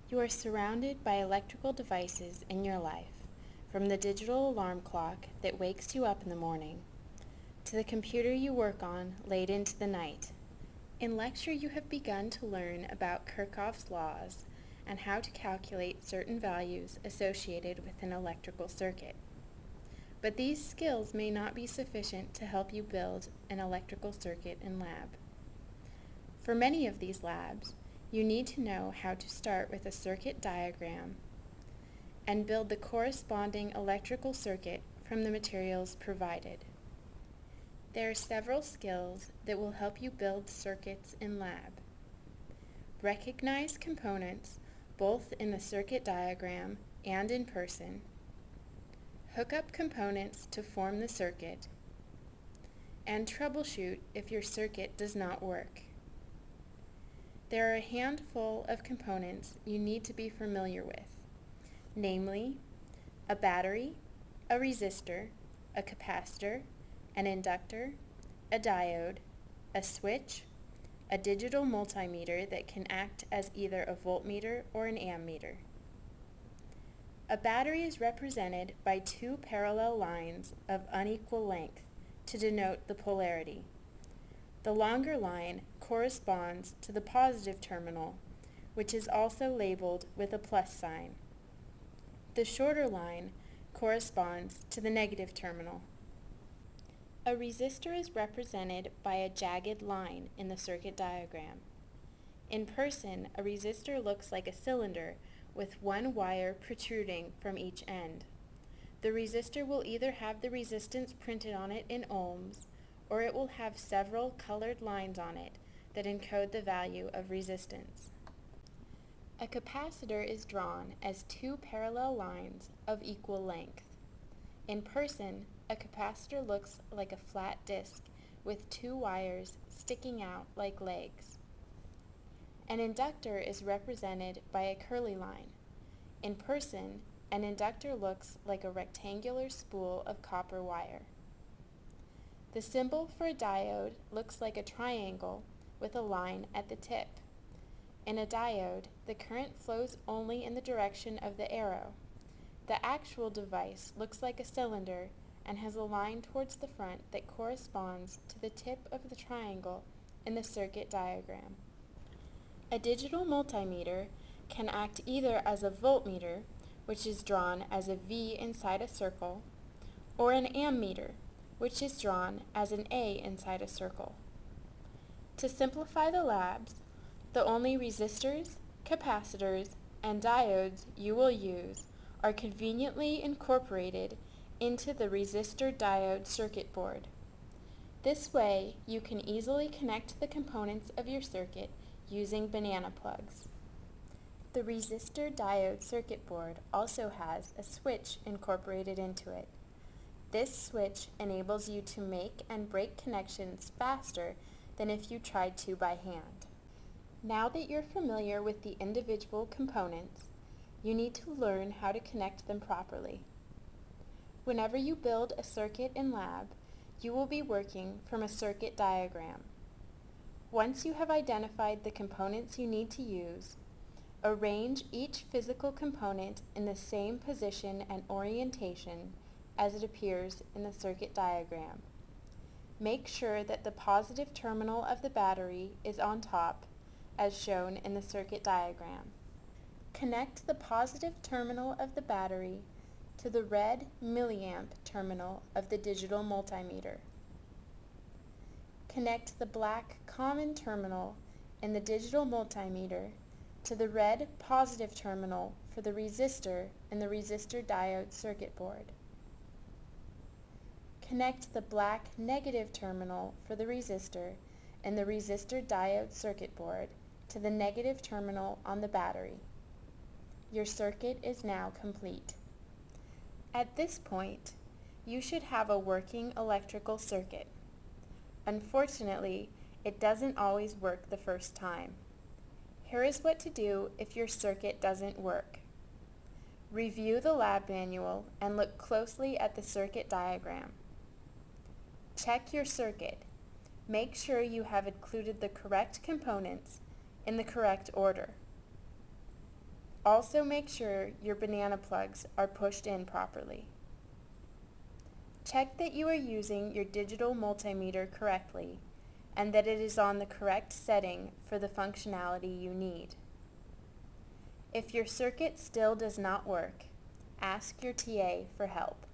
You are surrounded by electrical devices in your life, from the digital alarm clock that wakes you up in the morning, to the computer you work on late into the night. In lecture, you have begun to learn about Kirchhoff's laws and how to calculate certain values associated with an electrical circuit. But these skills may not be sufficient to help you build an electrical circuit in lab. For many of these labs, you need to know how to start with a circuit diagram and build the corresponding electrical circuit from the materials provided. There are several skills that will help you build circuits in lab. Recognize components both in the circuit diagram and in person. Hook up components to form the circuit, and troubleshoot if your circuit does not work. There are a handful of components you need to be familiar with, namely a battery, a resistor, a capacitor, an inductor, a diode, a switch, a digital multimeter that can act as either a voltmeter or an ammeter. A battery is represented by two parallel lines of unequal length to denote the polarity. The longer line corresponds to the positive terminal, which is also labeled with a plus sign. The shorter line corresponds to the negative terminal. A resistor is represented by a jagged line in the circuit diagram. In person, a resistor looks like a cylinder with one wire protruding from each end. The resistor will either have the resistance printed on it in ohms, or it will have several colored lines on it that encode the value of resistance. A capacitor is drawn as two parallel lines of equal length. In person, a capacitor looks like a flat disc with two wires sticking out like legs. An inductor is represented by a curly line. In person, an inductor looks like a rectangular spool of copper wire. The symbol for a diode looks like a triangle with a line at the tip. In a diode, the current flows only in the direction of the arrow. The actual device looks like a cylinder and has a line towards the front that corresponds to the tip of the triangle in the circuit diagram. A digital multimeter can act either as a voltmeter, which is drawn as a V inside a circle, or an ammeter, which is drawn as an A inside a circle. To simplify the labs, the only resistors, capacitors, and diodes you will use are conveniently incorporated into the Resistor-Diode circuit board. This way, you can easily connect the components of your circuit using banana plugs. The Resistor-Diode circuit board also has a switch incorporated into it. This switch enables you to make and break connections faster than if you tried to by hand. Now that you're familiar with the individual components, you need to learn how to connect them properly. Whenever you build a circuit in lab, you will be working from a circuit diagram. Once you have identified the components you need to use, arrange each physical component in the same position and orientation as it appears in the circuit diagram. Make sure that the positive terminal of the battery is on top, as shown in the circuit diagram. Connect the positive terminal of the battery to the red milliamp terminal of the digital multimeter. Connect the black common terminal in the digital multimeter to the red positive terminal for the resistor in the Resistor-Diode circuit board. Connect the black negative terminal for the resistor in the Resistor-Diode circuit board to the negative terminal on the battery. Your circuit is now complete. At this point, you should have a working electrical circuit. Unfortunately, it doesn't always work the first time. Here is what to do if your circuit doesn't work. Review the lab manual and look closely at the circuit diagram. Check your circuit. Make sure you have included the correct components in the correct order. Also make sure your banana plugs are pushed in properly. Check that you are using your digital multimeter correctly and that it is on the correct setting for the functionality you need. If your circuit still does not work, ask your TA for help.